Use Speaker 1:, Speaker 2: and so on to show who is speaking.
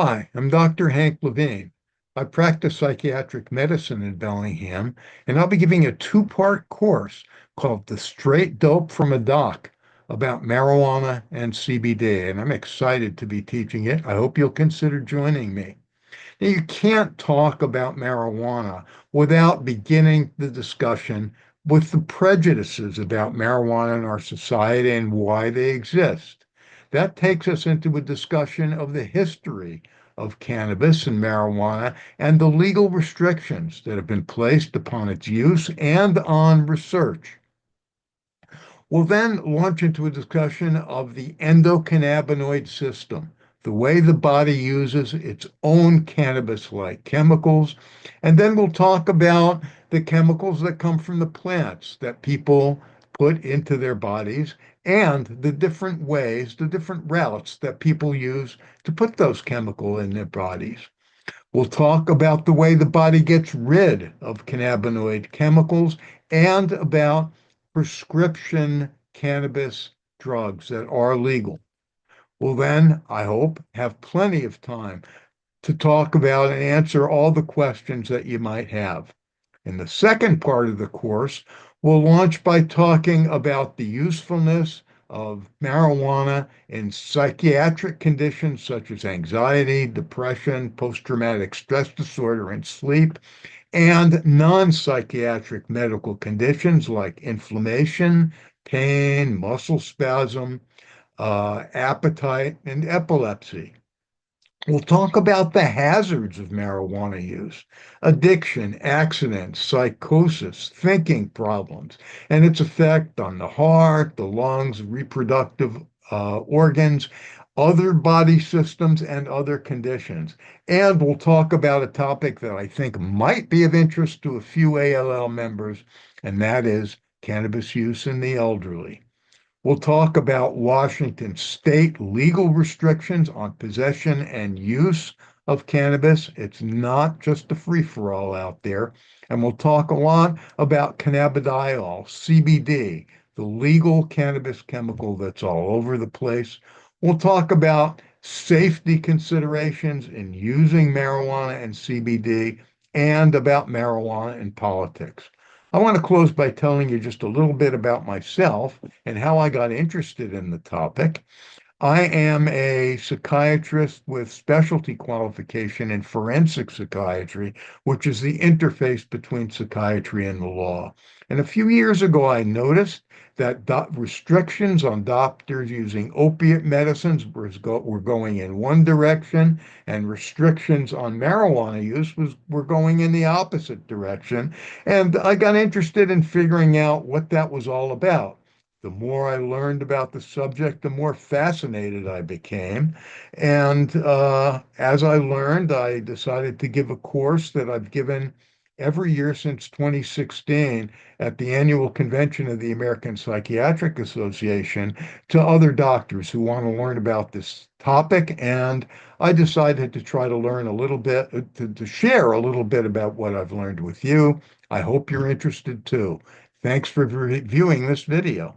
Speaker 1: Hi, I'm Dr. Hank Levine. I practice psychiatric medicine in Bellingham, and I'll be giving a two-part course called The Straight Dope from a Doc about marijuana and CBD, and I'm excited to be teaching it. I hope you'll consider joining me. Now, you can't talk about marijuana without beginning the discussion with the prejudices about marijuana in our society and why they exist. That takes us into a discussion of the history of cannabis and marijuana and the legal restrictions that have been placed upon its use and on research. We'll then launch into a discussion of the endocannabinoid system, the way the body uses its own cannabis-like chemicals. And then we'll talk about the chemicals that come from the plants that people put into their bodies and the different ways, the different routes that people use to put those chemicals in their bodies. We'll talk about the way the body gets rid of cannabinoid chemicals and about prescription cannabis drugs that are legal. We'll then, I hope, have plenty of time to talk about and answer all the questions that you might have. In the second part of the course, we'll launch by talking about the usefulness of marijuana in psychiatric conditions such as anxiety, depression, post-traumatic stress disorder, and sleep, and non-psychiatric medical conditions like inflammation, pain, muscle spasm, appetite, and epilepsy. We'll talk about the hazards of marijuana use, addiction, accidents, psychosis, thinking problems, and its effect on the heart, the lungs, reproductive organs, other body systems, and other conditions. And we'll talk about a topic that I think might be of interest to a few ALL members, and that is cannabis use in the elderly. We'll talk about Washington state legal restrictions on possession and use of cannabis. It's not just a free-for-all out there. And we'll talk a lot about cannabidiol, CBD, the legal cannabis chemical that's all over the place. We'll talk about safety considerations in using marijuana and CBD and about marijuana in politics. I want to close by telling you just a little bit about myself and how I got interested in the topic. I am a psychiatrist with specialty qualification in forensic psychiatry, which is the interface between psychiatry and the law. And a few years ago, I noticed that restrictions on doctors using opiate medicines were going in one direction, and restrictions on marijuana use were going in the opposite direction. And I got interested in figuring out what that was all about. The more I learned about the subject, the more fascinated I became. And as I learned, I decided to give a course that I've given every year since 2016 at the annual convention of the American Psychiatric Association to other doctors who want to learn about this topic. And I decided to try to learn a little bit, to share a little bit about what I've learned with you. I hope you're interested too. Thanks for viewing this video.